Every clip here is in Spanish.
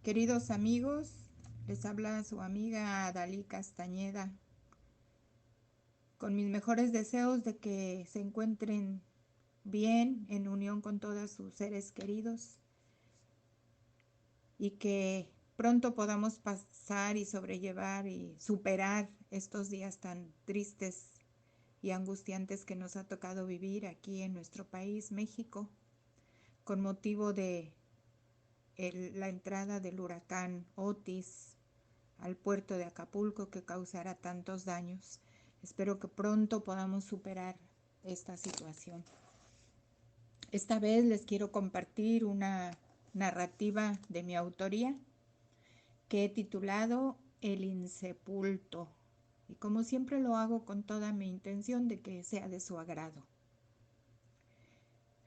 Queridos amigos, les habla su amiga Adalí Castañeda, con mis mejores deseos de que se encuentren bien en unión con todos sus seres queridos y que pronto podamos pasar y sobrellevar y superar estos días tan tristes y angustiantes que nos ha tocado vivir aquí en nuestro país, México, con motivo de la entrada del huracán Otis al puerto de Acapulco que causará tantos daños. Espero que pronto podamos superar esta situación. Esta vez les quiero compartir una narrativa de mi autoría que he titulado El Insepulto, y como siempre lo hago con toda mi intención de que sea de su agrado.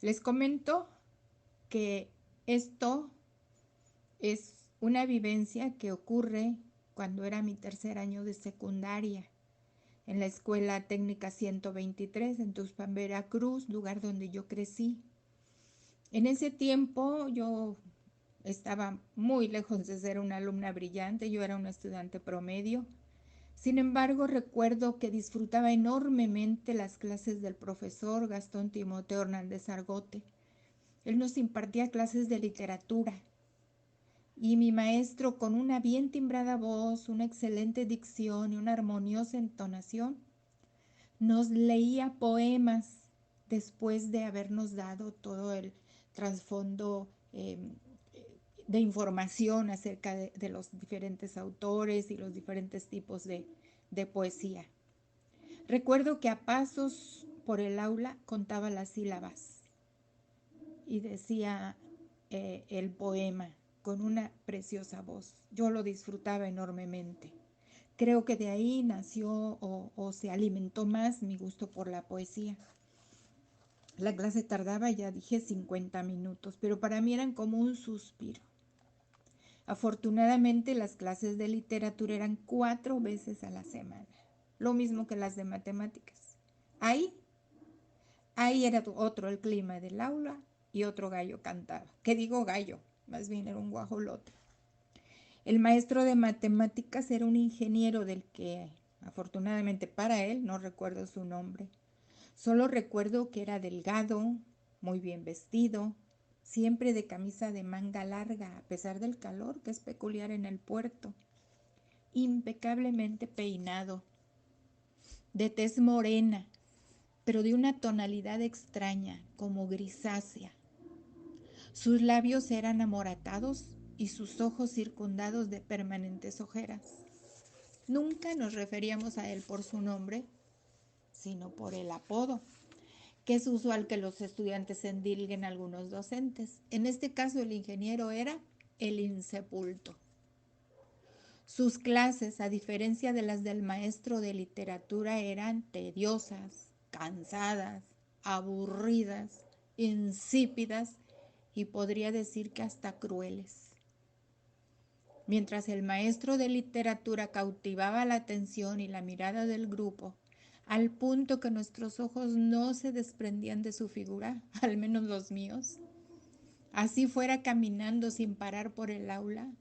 Les comento que esto es una vivencia que ocurre cuando era mi tercer año de secundaria, en la Escuela Técnica 123 en Tuxpan, Veracruz, lugar donde yo crecí. En ese tiempo yo estaba muy lejos de ser una alumna brillante, yo era una estudiante promedio. Sin embargo, recuerdo que disfrutaba enormemente las clases del profesor Gastón Timoteo Hernández Argote. Él nos impartía clases de literatura y mi maestro, con una bien timbrada voz, una excelente dicción y una armoniosa entonación, nos leía poemas después de habernos dado todo el trasfondo de información acerca de los diferentes autores y los diferentes tipos de poesía. Recuerdo que a pasos por el aula contaba las sílabas y decía el poema con una preciosa voz. Yo lo disfrutaba enormemente. Creo que de ahí nació o se alimentó más mi gusto por la poesía. La clase tardaba, ya dije, 50 minutos, pero para mí eran como un suspiro. Afortunadamente las clases de literatura eran 4 veces a la semana, lo mismo que las de matemáticas. Ahí, ahí era otro el clima del aula y otro gallo cantaba. ¿Qué digo gallo? Más bien era un guajolote. El maestro de matemáticas era un ingeniero del que, afortunadamente para él, no recuerdo su nombre. Solo recuerdo que era delgado, muy bien vestido, siempre de camisa de manga larga, a pesar del calor que es peculiar en el puerto, impecablemente peinado, de tez morena, pero de una tonalidad extraña, como grisácea. Sus labios eran amoratados y sus ojos circundados de permanentes ojeras. Nunca nos referíamos a él por su nombre, sino por el apodo, que es usual que los estudiantes endilguen a algunos docentes. En este caso, el ingeniero era el insepulto. Sus clases, a diferencia de las del maestro de literatura, eran tediosas, cansadas, aburridas, insípidas y podría decir que hasta crueles. Mientras el maestro de literatura cautivaba la atención y la mirada del grupo, al punto que nuestros ojos no se desprendían de su figura, al menos los míos, así fuera caminando sin parar por el aula,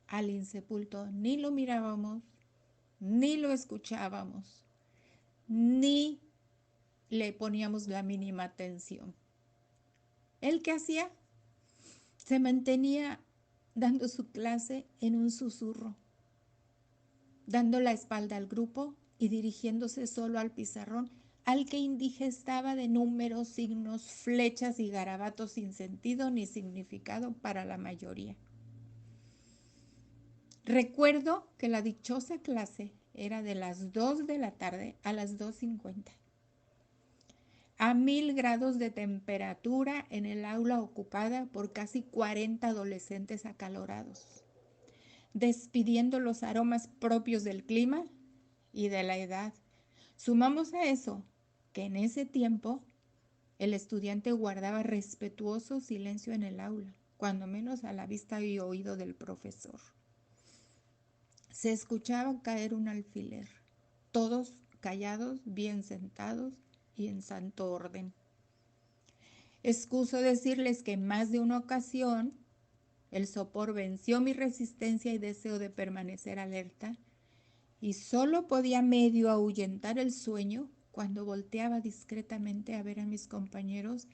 al insepulto ni lo mirábamos, ni lo escuchábamos, ni le poníamos la mínima atención. ¿Él qué hacía? Se mantenía dando su clase en un susurro, dando la espalda al grupo y dirigiéndose solo al pizarrón, al que indigestaba de números, signos, flechas y garabatos sin sentido ni significado para la mayoría. Recuerdo que la dichosa clase era de las 2 de la tarde a las 2:50. A 1000 grados de temperatura en el aula ocupada por casi 40 adolescentes acalorados, despidiendo los aromas propios del clima y de la edad. Sumamos a eso que en ese tiempo el estudiante guardaba respetuoso silencio en el aula, cuando menos a la vista y oído del profesor. Se escuchaba caer un alfiler, todos callados, bien sentados y en santo orden. Excuso decirles que en más de una ocasión El sopor venció mi resistencia y deseo de permanecer alerta, y solo podía medio ahuyentar el sueño cuando volteaba discretamente a ver a mis compañeros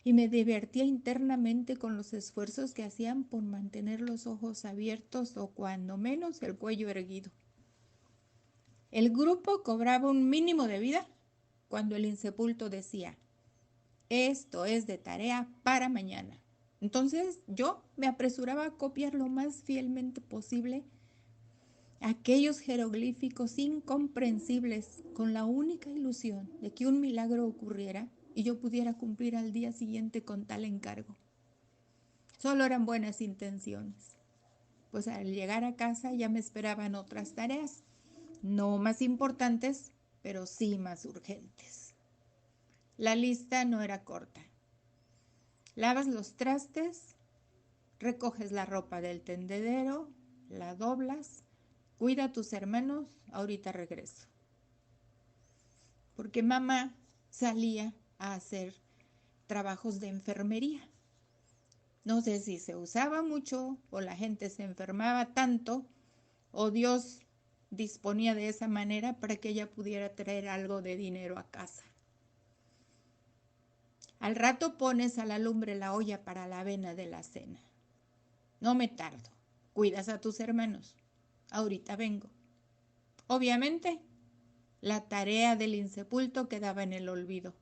y me divertía internamente con los esfuerzos que hacían por mantener los ojos abiertos o cuando menos el cuello erguido. El grupo cobraba un mínimo de vida cuando el insepulto decía: esto es de tarea para mañana. Entonces yo me apresuraba a copiar lo más fielmente posible aquellos jeroglíficos incomprensibles con la única ilusión de que un milagro ocurriera y yo pudiera cumplir al día siguiente con tal encargo. Solo eran buenas intenciones, pues al llegar a casa ya me esperaban otras tareas, no más importantes, pero sí más urgentes. La lista no era corta. Lavas los trastes, recoges la ropa del tendedero, la doblas, cuida a tus hermanos, ahorita regreso. Porque mamá salía a hacer trabajos de enfermería. No sé si se usaba mucho o la gente se enfermaba tanto o Dios disponía de esa manera para que ella pudiera traer algo de dinero a casa. Al rato pones a la lumbre la olla para la avena de la cena. No me tardo. Cuidas a tus hermanos. Ahorita vengo. Obviamente, la tarea del insepulto quedaba en el olvido.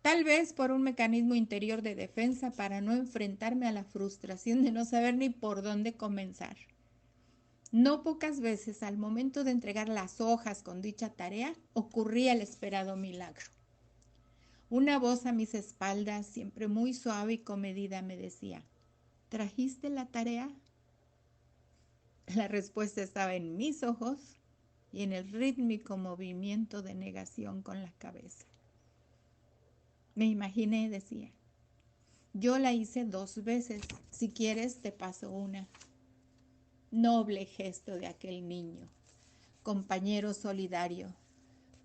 Tal vez por un mecanismo interior de defensa para no enfrentarme a la frustración de no saber ni por dónde comenzar. No pocas veces al momento de entregar las hojas con dicha tarea ocurría el esperado milagro. Una voz a mis espaldas, siempre muy suave y comedida, me decía: ¿trajiste la tarea? La respuesta estaba en mis ojos y en el rítmico movimiento de negación con la cabeza. Me imaginé, decía: yo la hice 2 veces, si quieres te paso una. Noble gesto de aquel niño, compañero solidario,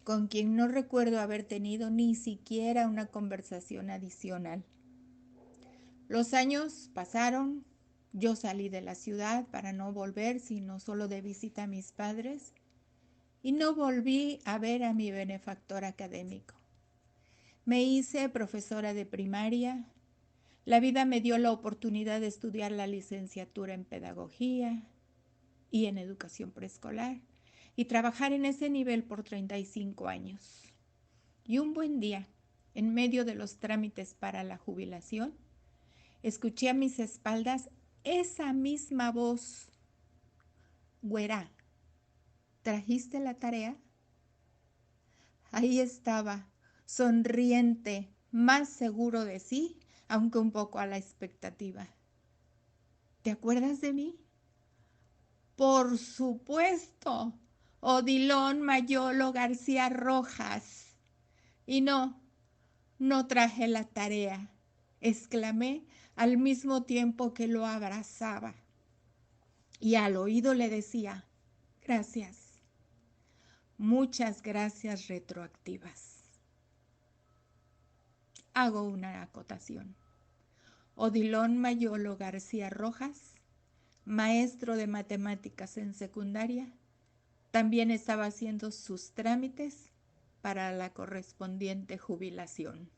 con quien no recuerdo haber tenido ni siquiera una conversación adicional. Los años pasaron, yo salí de la ciudad para no volver, sino solo de visita a mis padres, y no volví a ver a mi benefactor académico. Me hice profesora de primaria. La vida me dio la oportunidad de estudiar la licenciatura en pedagogía y en educación preescolar y trabajar en ese nivel por 35 años. Y un buen día, en medio de los trámites para la jubilación, escuché a mis espaldas esa misma voz: güera, ¿trajiste la tarea? Ahí estaba, sonriente, más seguro de sí, aunque un poco a la expectativa. ¿Te acuerdas de mí? Por supuesto, Odilon Mayolo García Rojas. Y no traje la tarea, exclamé al mismo tiempo que lo abrazaba. Y al oído le decía: gracias, muchas gracias retroactivas. Hago una acotación. Odilon Mayolo García Rojas, maestro de matemáticas en secundaria, también estaba haciendo sus trámites para la correspondiente jubilación.